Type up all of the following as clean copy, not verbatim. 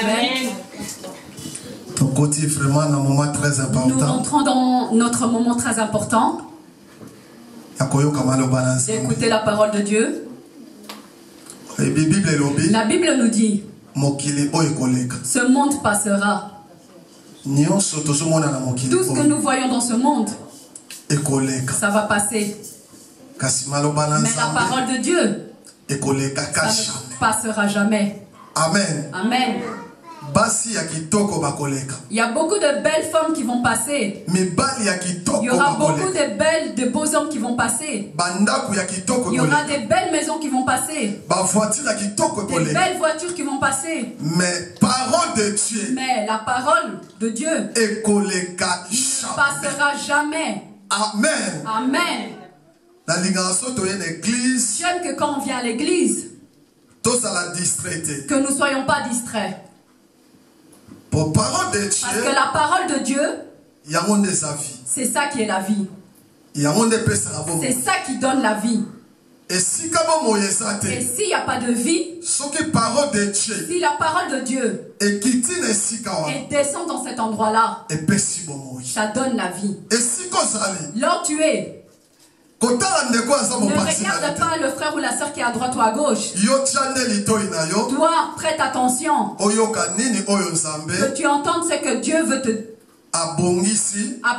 Amen. Vraiment un moment très important. Nous rentrons dans notre moment très important d'écouter la parole de Dieu. La Bible nous dit, ce monde passera. Tout ce que nous voyons dans ce monde, ça va passer. Mais la parole de Dieu, ça ne passera jamais. Amen. Amen. Il y a beaucoup de belles femmes qui vont passer. Il y aura beaucoup de beaux hommes qui vont passer. Il y aura des belles maisons qui vont passer. Des belles voitures qui vont passer. Mais la parole de Dieu ne passera jamais. Amen. Amen. J'aime que quand on vient à l'église, que nous ne soyons pas distraits. Parce que la parole de Dieu, c'est ça qui est la vie. C'est ça qui donne la vie. Et s'il n'y a pas de vie, si la parole de Dieu descend dans cet endroit-là, ça donne la vie. Là où tu es, ne regarde pas le frère ou la soeur qui est à droite ou à gauche. Toi, prête attention. Que tu entendes ce que Dieu veut te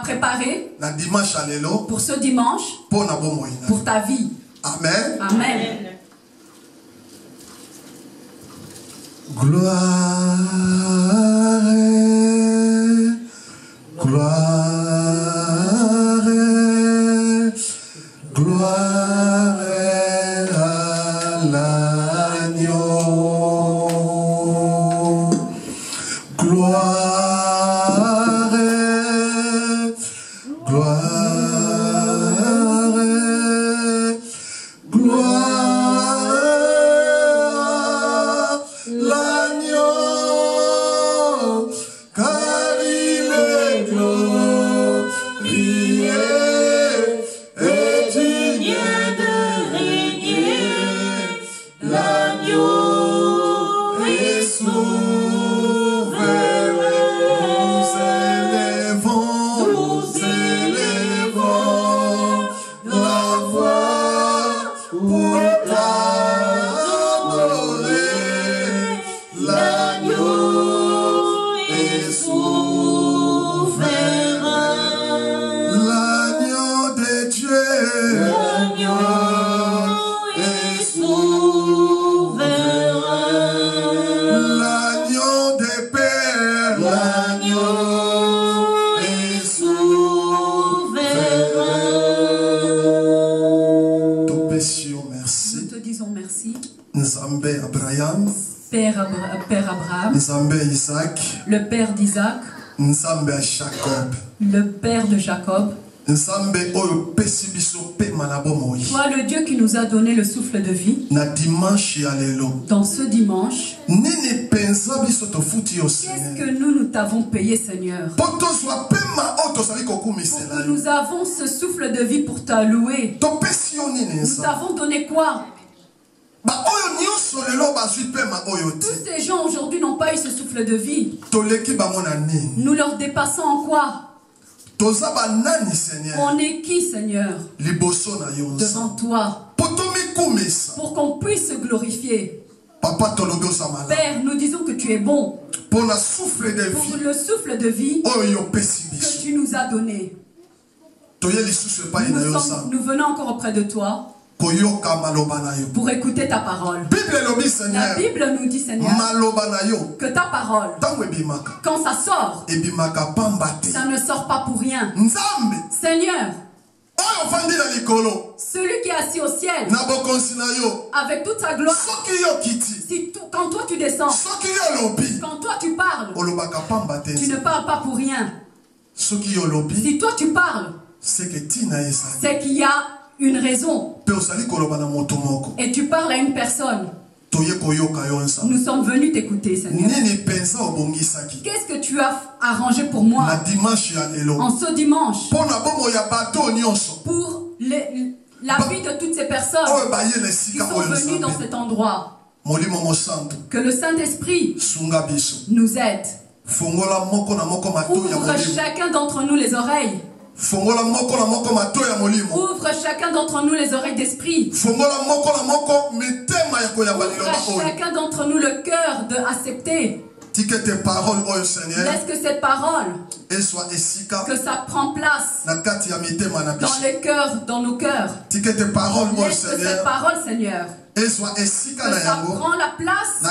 préparer pour ce dimanche, pour ta vie. Amen. Amen. Gloire, gloire, gloire à l'agneau. Gloire, gloire. Père Abraham, le père d'Isaac, le père de Jacob, toi le Dieu qui nous a donné le souffle de vie, dans ce dimanche, qu'est-ce que nous t'avons payé, Seigneur, pour que nous avons ce souffle de vie pour te louer? Nous t'avons donné quoi? Tous ces gens aujourd'hui n'ont pas eu ce souffle de vie. Nous leur dépassons en quoi? On est qui, Seigneur, devant toi, pour qu'on puisse se glorifier? Père, nous disons que tu es bon pour le souffle de vie que tu nous as donné. Nous venons encore auprès de toi pour écouter ta parole. La Bible nous dit, Seigneur, que ta parole, quand ça sort, ça ne sort pas pour rien. Seigneur, celui qui est assis au ciel, avec toute sa gloire, quand toi tu descends, quand toi tu parles, tu ne parles pas pour rien. Si toi tu parles, c'est qu'il y a une raison. Et tu parles à une personne. Nous sommes venus t'écouter, Seigneur. Qu'est-ce que tu as arrangé pour moi en ce dimanche pour la vie de toutes ces personnes qui sont venues dans cet endroit? Que le Saint-Esprit nous aide. Ouvre chacun d'entre nous les oreilles. Ouvre chacun d'entre nous les oreilles d'esprit. Ouvre chacun d'entre nous le cœur de accepter. Laisse que cette parole, que ça prend place dans les cœurs, dans nos cœurs. Laisse que cette parole, Seigneur, que ça prend la place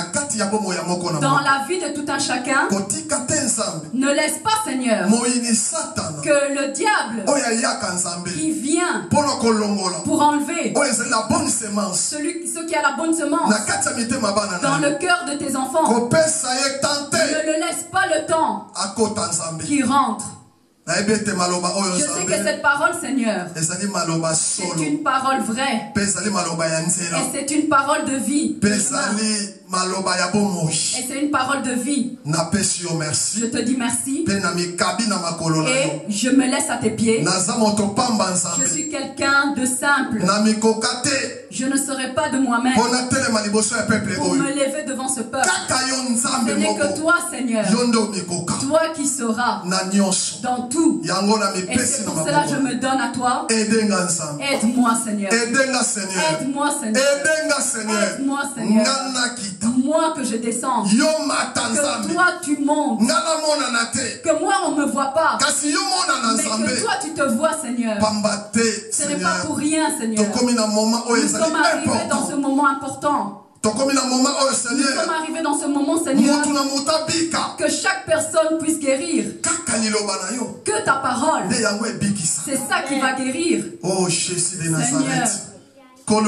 dans la vie de tout un chacun. Ne laisse pas, Seigneur, que le diable qui vient pour enlever ce qui a la bonne semence dans le cœur de tes enfants, ne le laisse pas le temps qui rentre. Je sais que cette parole, Seigneur, c'est une parole vraie. Et c'est une parole de vie. Et c'est une parole de vie. Je te dis merci. Et je me laisse à tes pieds. Je suis quelqu'un de simple. Je ne serai pas de moi-même pour me lever devant ce peuple. Ce n'est que toi, Seigneur, toi qui sauras dans tout. Et c'est pour cela que je me donne à toi. Aide-moi, Seigneur. Aide-moi, Seigneur. Aide-moi, Seigneur. Moi que je descends. Que toi tu montes. Que moi on ne me voit pas. Mais que toi tu te vois, Seigneur. Ce n'est pas pour rien, Seigneur. Nous sommes arrivés dans ce moment important. Nous sommes arrivés dans ce moment, Seigneur, que chaque personne puisse guérir. Que ta parole, c'est ça qui va guérir. Oh Jésus de Nazareth. Toi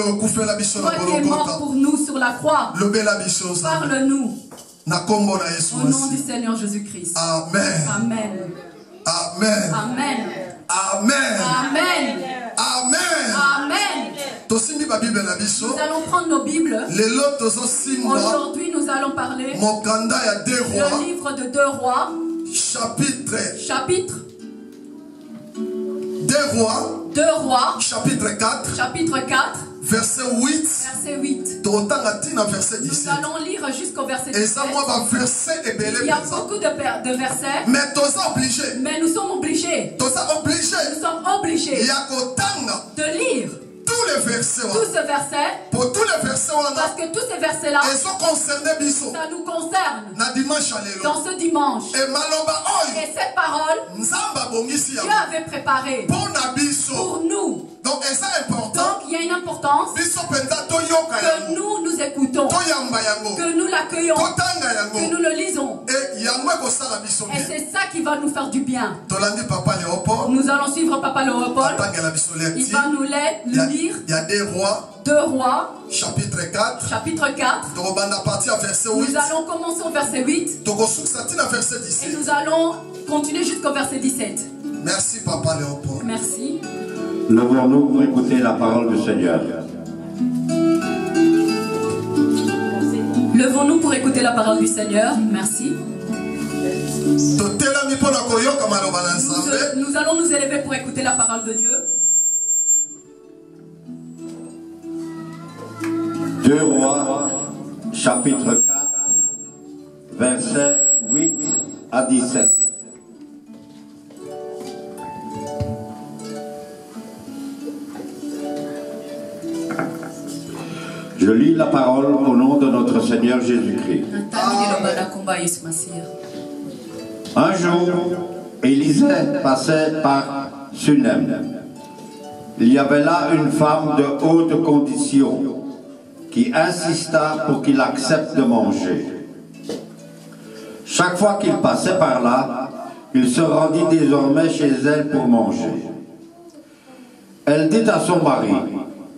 qui es mort pour nous sur la croix, parle-nous. Au nom du Seigneur Jésus-Christ. Amen. Amen. Amen. Amen. Amen. Amen. Amen. Amen. Nous allons prendre nos Bibles. Aujourd'hui, nous allons parler du livre de 2 Rois. Chapitre 2 Rois. Chapitre 4. Verset 8. Nous allons lire jusqu'au verset 17. Il y a beaucoup de versets. Mais nous sommes obligés. Nous sommes obligés de lire tous ces versets. Parce que tous ces versets-là, ça nous concerne dans ce dimanche. Et cette parole, Dieu avait préparé pour nous. Donc il y a une importance que nous écoutons, que nous l'accueillons, que nous le lisons. Et c'est ça qui va nous faire du bien. Nous allons suivre Papa Léopold. Il va nous lire. Il y a 2 Rois. Chapitre 4. Nous allons commencer au verset 8. Et nous allons continuer jusqu'au verset 17. Merci Papa Léopold. Merci. Levons-nous pour écouter la parole du Seigneur. Levons-nous pour écouter la parole du Seigneur. Merci. Nous allons nous élever pour écouter la parole de Dieu. 2 Rois, chapitre 4, versets 8 à 17. Je lis la parole au nom de notre Seigneur Jésus-Christ. Un jour, Élisée passait par Sunem. Il y avait là une femme de haute condition qui insista pour qu'il accepte de manger. Chaque fois qu'il passait par là, il se rendit désormais chez elle pour manger. Elle dit à son mari,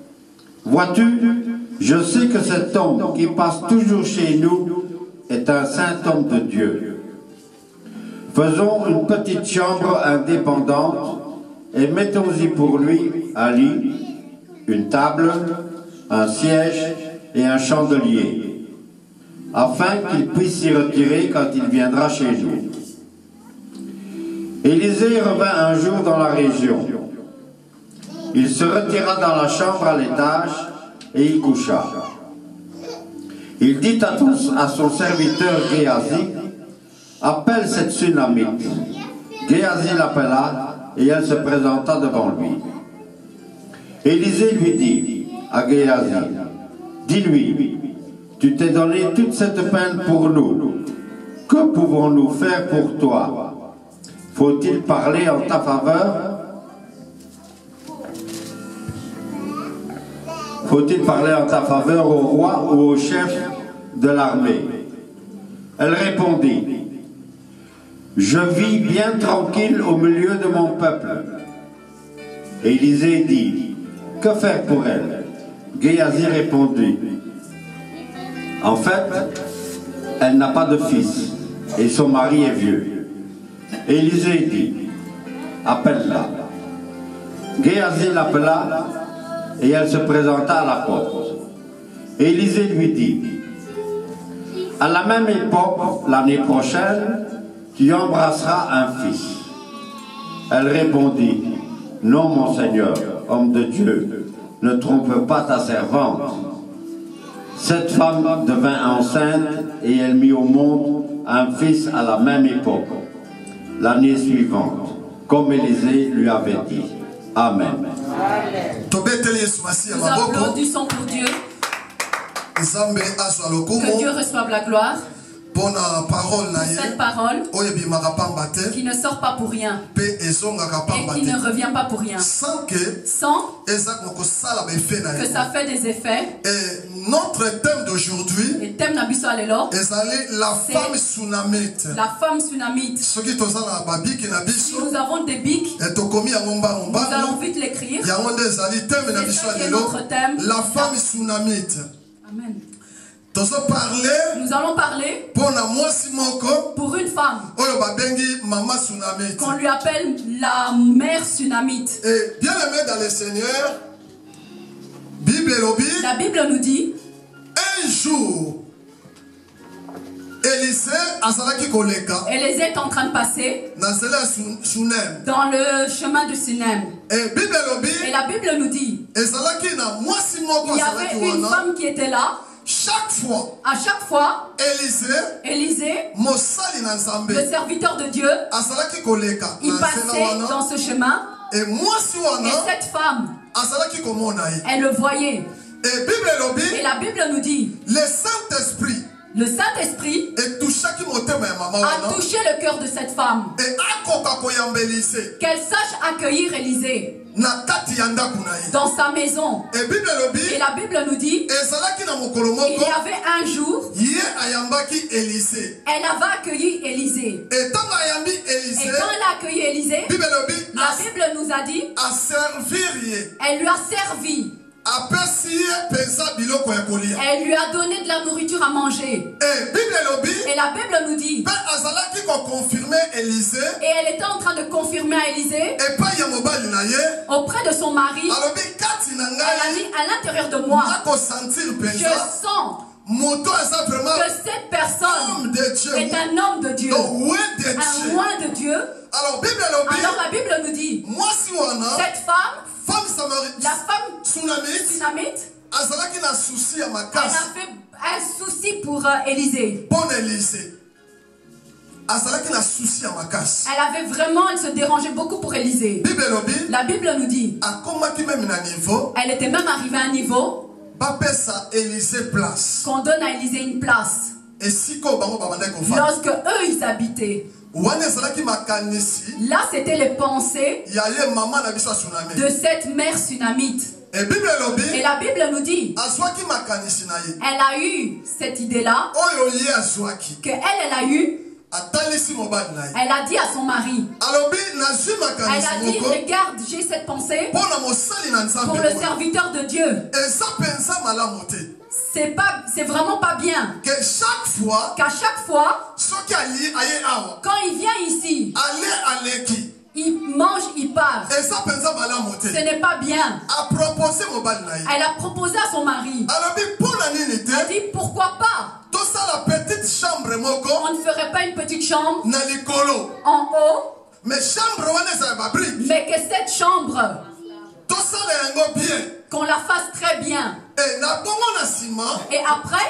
« Vois-tu, je sais que cet homme qui passe toujours chez nous est un saint homme de Dieu. Faisons une petite chambre indépendante et mettons-y pour lui un lit, une table, un siège et un chandelier, afin qu'il puisse s'y retirer quand il viendra chez nous. » Élisée revint un jour dans la région. Il se retira dans la chambre à l'étage et y coucha. Il dit à son serviteur Géasi, appelle cette Sunamite. Géasi l'appela et elle se présenta devant lui. Élisée lui dit à Géasi, dis-lui, tu t'es donné toute cette peine pour nous. Que pouvons-nous faire pour toi? Faut-il parler en ta faveur? Faut-il parler en ta faveur au roi ou au chef de l'armée? Elle répondit, je vis bien tranquille au milieu de mon peuple. Élisée dit, que faire pour elle? Géasi répondit, en fait, elle n'a pas de fils et son mari est vieux. Élisée dit, appelle-la. Géasi l'appela et elle se présenta à la porte. Élisée lui dit, à la même époque, l'année prochaine, tu embrasseras un fils. Elle répondit, non mon Seigneur, homme de Dieu, ne trompe pas ta servante. Cette femme devint enceinte et elle mit au monde un fils à la même époque, l'année suivante, comme Élisée lui avait dit. Amen. Nous applaudissons pour Dieu. Que Dieu reçoive la gloire. Pour cette parole qui ne sort pas pour rien et qui ne revient pas pour rien, sans que ça fait des effets. Et notre thème d'aujourd'hui, la femme sunamite. La femme sunamite. Si nous avons des bics, nous allons vite l'écrire. C'est notre thème. La femme sunamite. Amen. Nous allons parler pour une femme qu'on lui appelle la mère sunamite. Et bien aimé dans le Seigneur, la Bible nous dit, un jour, Élisée est en train de passer dans le chemin de Sunem. Et la Bible nous dit, il y avait une femme qui était là. À chaque fois, Élisée, le serviteur de Dieu, il passait dans ce chemin. Et cette femme, elle le voyait. Et la Bible nous dit, le Saint-Esprit a touché le cœur de cette femme. Qu'elle sache accueillir Élisée dans sa maison. Et la Bible nous dit, il y avait un jour, elle avait accueilli Élisée. Et quand elle a accueilli Élisée, la Bible nous a dit, elle lui a servi. Elle lui a donné de la nourriture à manger. Et la Bible nous dit, et elle était en train de confirmer à Élisée auprès de son mari. Elle a dit, à l'intérieur de moi, je sens que cette personne est un homme de Dieu, un roi de Dieu. Alors la Bible nous dit, cette femme, la femme sunamite, elle a fait un souci pour Élisée. Elle avait vraiment, elle se dérangeait beaucoup pour Élisée. La Bible nous dit, elle était même arrivée à un niveau qu'on donne à Élisée une place. Lorsque eux ils habitaient. Là c'était les pensées de cette mère sunamite. Et la Bible nous dit, elle a eu cette idée-là, elle a eu. Elle a dit à son mari, elle a dit, regarde, j'ai cette pensée pour le serviteur de Dieu. C'est vraiment pas bien qu'à chaque fois quand il vient ici, il mange, il part. Ce n'est pas bien. Elle a proposé à son mari. Elle a dit, pourquoi pas? On ne ferait pas une petite chambre en haut, mais que cette chambre, qu'on la fasse très bien. Et après,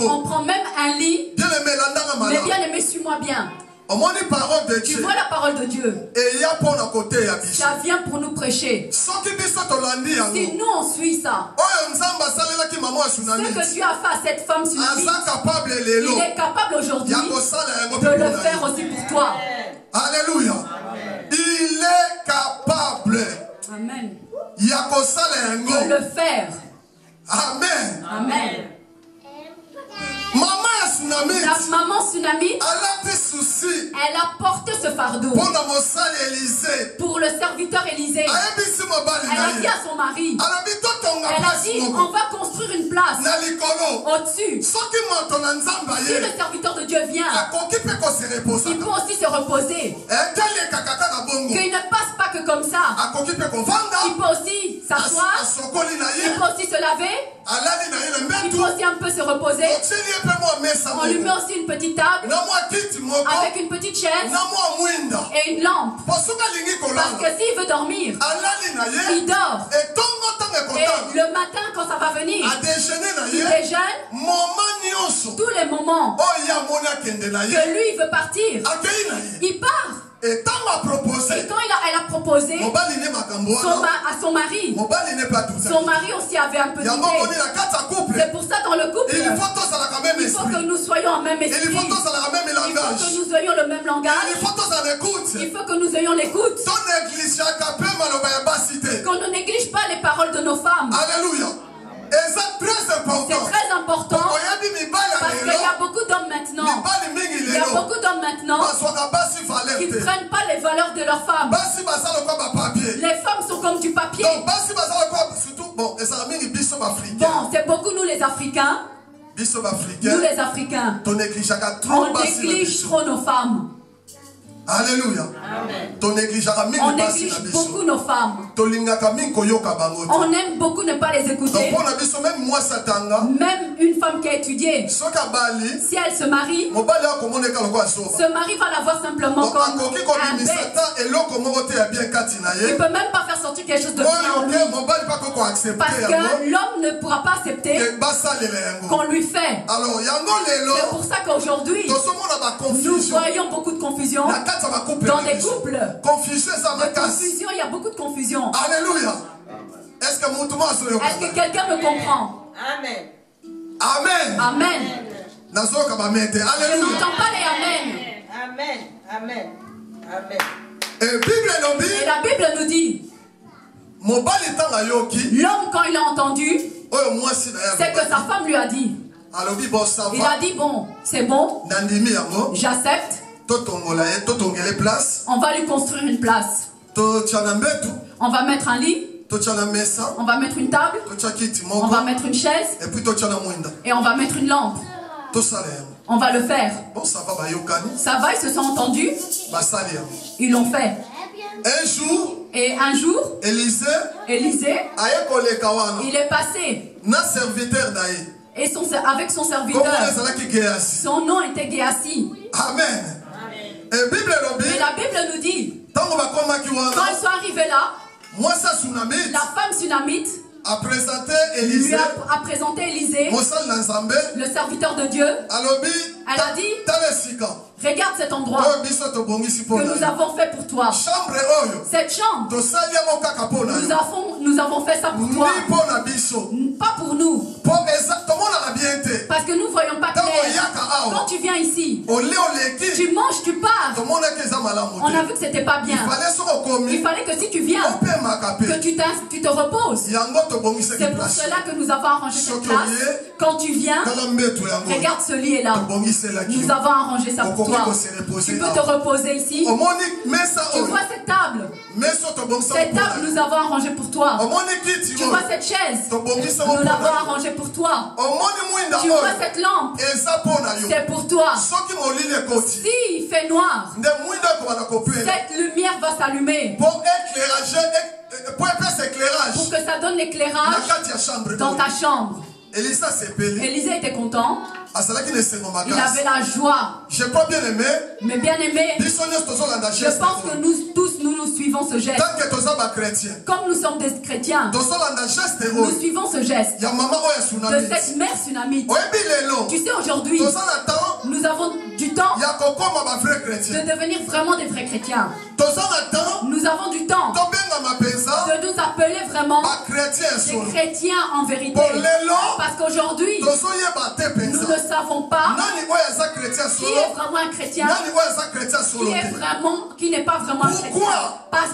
On prend même un lit. Mais bien aimé, suis-moi bien. Tu vois la parole de Dieu. Ça vient pour nous prêcher. Si nous on suit ça, ce que Dieu a fait à cette femme tsunamite, il est capable aujourd'hui de le faire aussi pour toi. Alléluia. Il est capable. Amen. De le faire. Amen. Amen. La maman tsunamite, elle a porté ce fardeau pour le serviteur Élisée. Elle a dit à son mari, elle a dit, on va construire une place au-dessus. Si le serviteur de Dieu vient, il peut aussi se reposer. Qu'il ne passe pas que comme ça. Il peut aussi s'asseoir, il peut aussi se laver, il peut aussi un peu se reposer. On lui met aussi une petite table avec une petite chaise et une lampe. Parce que s'il veut dormir, il dort. Et le matin, quand ça va venir, il déjeune. Tous les moments que lui il veut partir, il part. Et quand elle a proposé à son mari, son mari aussi avait un peu d'idée. C'est pour ça dans le couple, il faut que nous soyons en même esprit. Il faut que nous ayons le même langage. Il faut que nous ayons l'écoute. Qu'on ne néglige pas les paroles de nos femmes. Alléluia. C'est très important. C'est très important. Parce qu'il y a beaucoup d'hommes maintenant. Il y a beaucoup d'hommes maintenant qui ne prennent pas les valeurs de leurs femmes. Les femmes sont comme du papier. Bon, c'est beaucoup nous les Africains. Nous les Africains. On néglige trop nos femmes. Alléluia. On néglige beaucoup nos femmes. On aime beaucoup ne pas les écouter. Même une femme qui a étudié, si elle se marie, ce mari va la voir simplement comme un bête. Il ne peut même pas faire sortir quelque chose de bien en lui. Parce que l'homme ne pourra pas accepter qu'on lui fait. C'est pour ça qu'aujourd'hui, nous voyons beaucoup de confusion. Dans les couples, confusion, il y a beaucoup de confusion. Alléluia. Est-ce que quelqu'un me comprend? Amen. Amen. Amen. Je n'entends pas les amen. Amen. Amen. Amen. Et la Bible nous dit, l'homme quand il a entendu, c'est que sa femme lui a dit. Il a dit bon, c'est bon, j'accepte. On va lui construire une place. On va mettre un lit. On va mettre une table. On va mettre une chaise. Et on va mettre une lampe. On va le faire. Ça va, ils se sont entendus. Ils l'ont fait. Et un jour, Élisée, il est passé. Et avec son serviteur. Son nom était Géasi. Amen. Et la Bible nous dit, quand ils sont arrivés là, la femme tsunamite lui a présenté Élisée, le serviteur de Dieu. Elle a dit, regarde cet endroit que nous avons fait pour toi. Cette chambre, nous avons fait ça pour toi. Pas pour nous. Parce que nous ne voyons pas clair. Quand tu viens ici, tu manges, tu pars. On a vu que c'était pas bien. Il fallait que si tu viens, que tu te reposes. C'est pour cela que nous avons arrangé cette place. Quand tu viens, regarde ce lit est là. Nous avons arrangé ça pour toi. Tu peux te reposer ici. Tu vois cette table. Cette table, nous avons arrangé pour toi. Tu vois cette chaise. Nous l'avons arrangé pour toi. Tu vois cette lampe. C'est pour toi. S'il fait noir, cette lumière va s'allumer. Pour que ça donne l'éclairage dans ta chambre. Élisée était content. Il avait la joie. Mais bien aimé, je pense que nous tous nous suivons ce geste, comme nous sommes des chrétiens, nous suivons ce geste de cette mère tsunamite. Tu sais, aujourd'hui, nous avons du temps de devenir vraiment des vrais chrétiens. Nous avons du temps de nous appeler vraiment des chrétiens en vérité. Parce qu'aujourd'hui, nous ne savons pas qui est vraiment un chrétien, qui n'est pas vraiment un chrétien.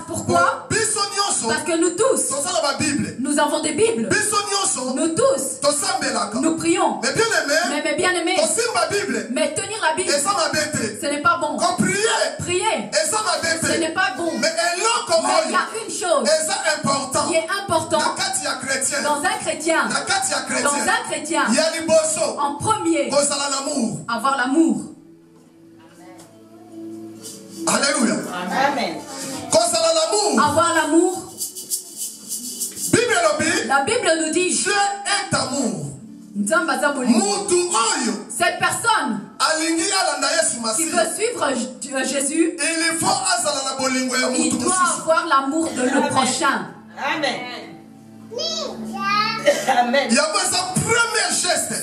Pourquoi? Parce que nous tous, nous avons des Bibles. Nous tous, nous prions. Mais bien aimé, mais tenir la Bible, ce n'est pas bon. Prier, ce n'est pas bon. Mais il y a une chose qui est importante dans un chrétien. En premier, avoir l'amour. Alléluia. Amen. Avoir l'amour. La Bible nous dit Dieu est amour. Cette personne qui veut suivre Jésus, il doit avoir l'amour de le prochain. Amen. Amen.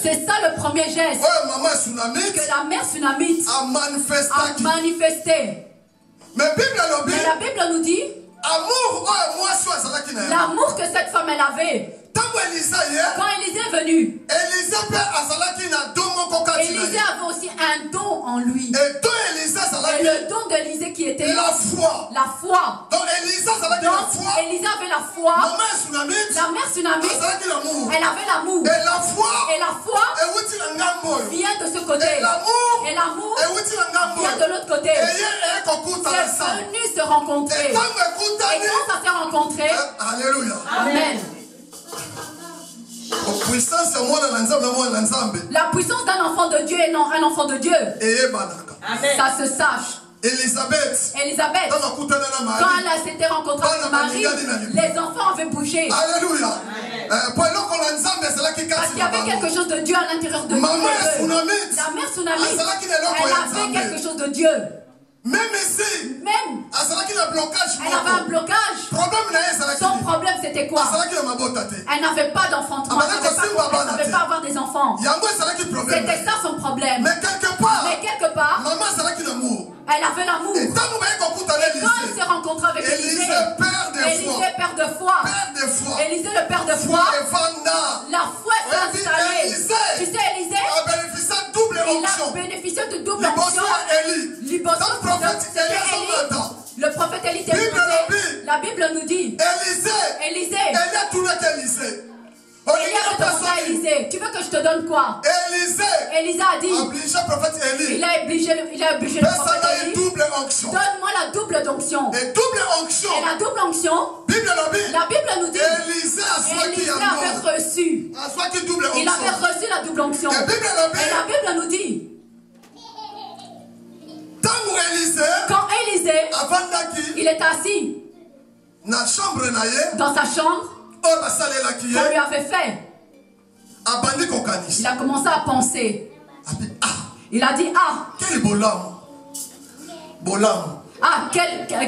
C'est ça le premier geste que la mère tsunamite a manifesté. Mais la Bible nous dit l'amour que cette femme elle avait. Quand Élisée est venu, Élisée avait aussi un don en lui. Et le don d'Élisée qui était la foi. Donc Élisée avait la foi. La mère tsunamite, elle avait l'amour. Et la foi vient de ce côté. Et l'amour vient de l'autre côté. C'est venu se rencontrer. Et quand ça s'est rencontré, Alléluia. Amen. La puissance d'un enfant de Dieu et non un enfant de Dieu. Amen. Ça se sache. Élisabeth, quand elle s'était rencontrée avec Marie, les enfants avaient bougé. Alléluia. Parce qu'il y avait quelque chose de Dieu à l'intérieur de nous. La mère tsunamite, elle avait quelque chose de Dieu. Même ici, elle avait un blocage. Son problème c'était quoi? Elle n'avait pas d'enfantement. Elle ne savait pas avoir des enfants. C'était ça son problème. Mais quelque part, elle avait l'amour. Et quand elle s'est rencontrée avec Élisée, père de foi. Élisée le père de foi. La foi s'est installée. Tu sais, Élisée, il a bénéficié de double onction. Le prophète Élie était posé. La Bible nous dit Élisée. Il y a retourné à Élisée. Tu veux que je te donne quoi? Élisée a dit, il a obligé le prophète Élie. Donne-moi la double onction. Et la double onction, la Bible nous dit, Élisée avait reçu. Il avait reçu la double onction. Et la Bible nous dit, quand Élisée, il est assis dans sa chambre, qu'on lui avait fait, il a commencé à penser. Il a dit,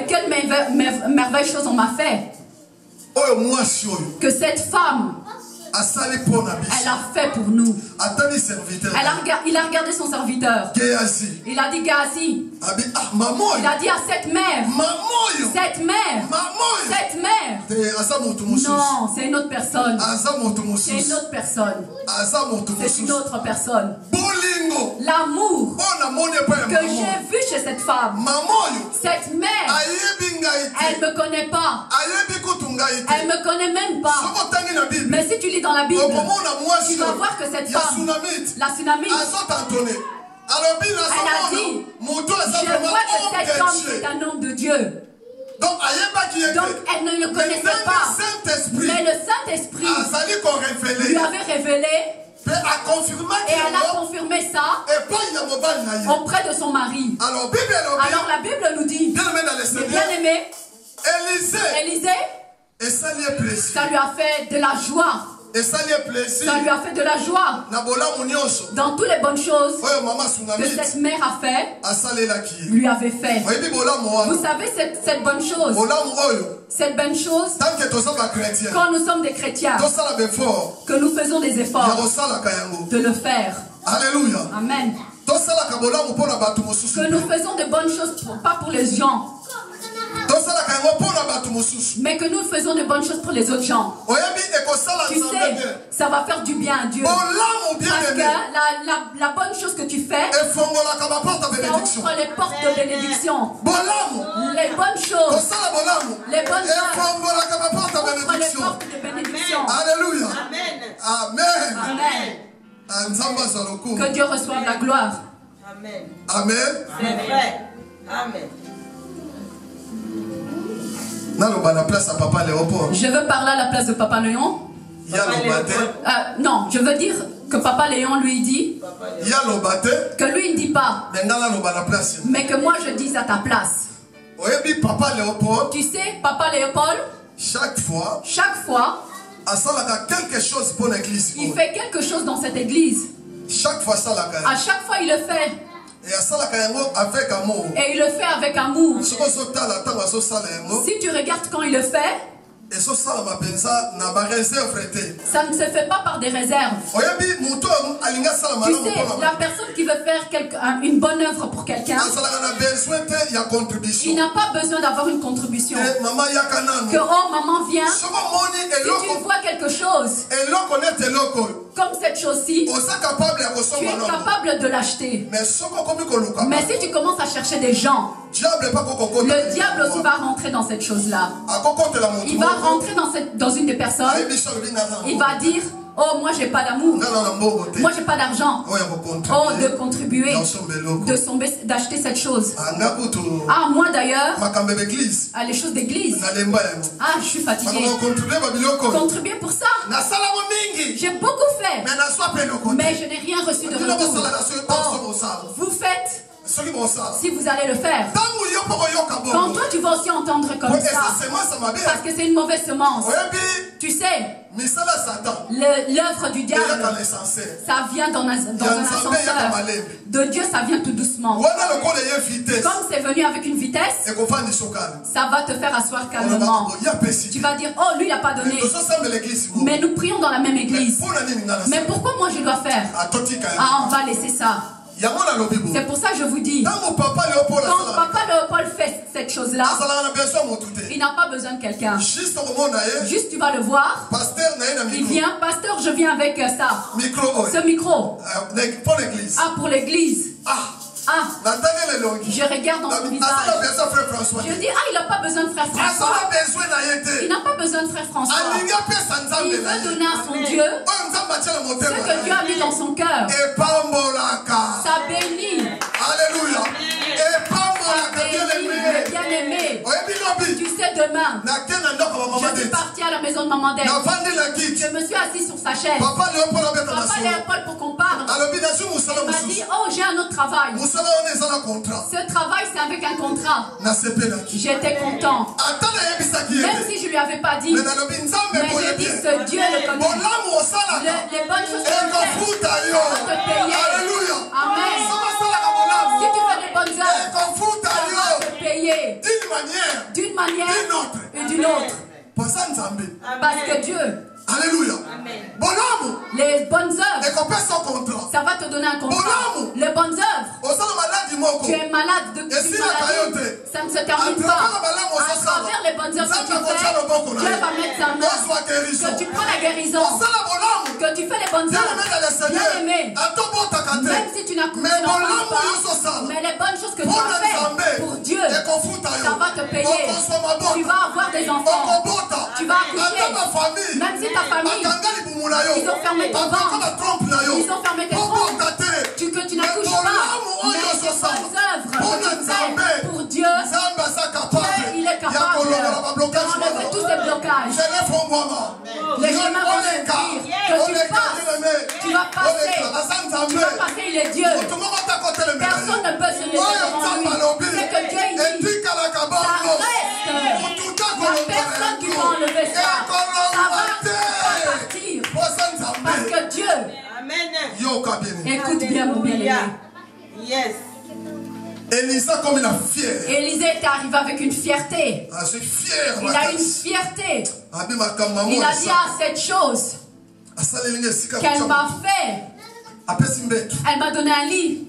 quelle merveilleuse chose on m'a fait. Que cette femme, elle a fait pour nous. Il a regardé son serviteur. Il a dit Gazi. Il a dit à cette mère. Non, c'est une autre personne. C'est une autre personne. C'est une autre personne. L'amour que j'ai vu chez cette femme. Cette mère, elle ne me connaît pas. Elle ne me connaît même pas. Mais si tu lis dans la Bible, tu vas voir que cette femme, la tsunamite, elle a dit, je vois que cet homme est un homme de Dieu. Donc elle ne le connaissait pas. Mais le Saint-Esprit lui avait révélé. Et elle a confirmé ça auprès de son mari. Alors la Bible nous dit, bien aimé, Élisée, ça lui a fait de la joie. Ça lui a fait de la joie. Dans toutes les bonnes choses que cette mère a fait, lui avait fait. Vous savez, cette bonne chose, quand nous sommes des chrétiens, que nous faisons des efforts de le faire. Alléluia. Amen. Que nous faisons de bonnes choses, pas pour les gens, mais que nous faisons de bonnes choses pour les autres gens. Tu sais, ça va faire du bien à Dieu. Parce que la bonne chose que tu fais, ça ouvre les portes de bénédiction. Les bonnes choses, les bonnes œuvres ouvrent les portes de bénédiction. Alléluia. Amen. Que Dieu reçoive la gloire. Amen. Amen. C'est vrai. Amen. Je veux parler à la place de Papa Léon. Non, je veux dire que Papa Léon lui dit que lui ne dit pas, mais que moi je dis à ta place. Tu sais, Papa Léopold, chaque fois, il fait quelque chose dans cette église. À chaque fois, il le fait. Et il le fait avec amour. Si tu regardes quand il le fait, ça ne se fait pas par des réserves. Tu sais, la personne qui veut faire une bonne œuvre pour quelqu'un, il n'a pas besoin d'avoir une contribution. Que oh, maman vient, si tu vois quelque chose comme cette chose-ci, tu es capable de l'acheter. Mais si tu commences à chercher des gens, le diable aussi va rentrer dans cette chose-là. Il va rentrer dans une des personnes. Il va dire, oh, moi j'ai pas d'amour. Moi j'ai pas d'argent. Oh, de contribuer, d'acheter cette chose. Ah, moi d'ailleurs, les choses d'église. Ah, je suis fatiguée. Contribuer pour ça. J'ai beaucoup fait. Mais je n'ai rien reçu de retour. Oh, vous faites. Si vous allez le faire, quand toi tu vas aussi entendre comme ça, parce que c'est une mauvaise semence. Tu sais, l'œuvre du diable, ça vient dans un ascenseur. De Dieu, ça vient tout doucement. Comme c'est venu avec une vitesse, ça va te faire asseoir calmement. Tu vas dire, oh, lui il n'a pas donné. Mais nous prions dans la même église. Mais pourquoi moi je dois faire? Ah, on va laisser ça. C'est pour ça que je vous dis, quand Papa Léopold fait cette chose-là, il n'a pas besoin de quelqu'un. Juste tu vas le voir. Il vient, pasteur, je viens avec ça. Ce micro. Pour l'église. Je regarde dans son visage. Je dis, il n'a pas besoin de frère François. Il n'a pas besoin de frère François. Il veut donner à son Dieu ce que Dieu a mis dans son cœur. Ça bénit. Alléluia. Le bien-aimé. Tu sais, demain, je suis parti à la maison de maman d'elle. Je me suis assis sur sa chaise. Papa Léopold, pour qu'on parle, il m'a dit, oh, j'ai un autre travail. Ce travail, c'est avec un contrat. J'étais content. Même si je ne lui avais pas dit. Mais j'ai dit, ce Dieu le connaît. Les bonnes choses que tu fais, ça va te payer. Amen. Si tu fais des bonnes œuvres, ça va te payer. D'une manière et d'une autre. Parce que Dieu, alléluia. les bonnes œuvres, ça va te donner un contrat. Les bonnes œuvres, tu es malade depuis une maladie, ça ne se termine pas. À travers les bonnes œuvres que tu fais, Dieu va mettre sa main. Que tu prends la guérison, que tu fais les bonnes œuvres, bien aimé, même si tu n'as pas, mais les bonnes choses que tu as fait pour Dieu, ça va te payer. Tu vas avoir des enfants, tu vas accoucher, même si ta famille, ils ont fermé ton ventre, ils ont fermé tes trompes, que tu n'accouches pas, mais les bonnes œuvres que tu fais pour Dieu, il est capable d'enlever tous ces blocages. Les chemins vont s'ouvrir, que tu vas passer, il est Dieu. Personne ne peut se laisser devant lui. C'est que Dieu il dit, ça reste. Il n'y a personne qui va enlever ça. Ça va partir. Écoute bien, mon bien-aimé. Yes. Élisa comme il a fier. Élisée est arrivé avec une fierté. Je suis fier. Il a une fierté. Il a dit à cette chose qu'elle m'a fait. Elle m'a donné un lit.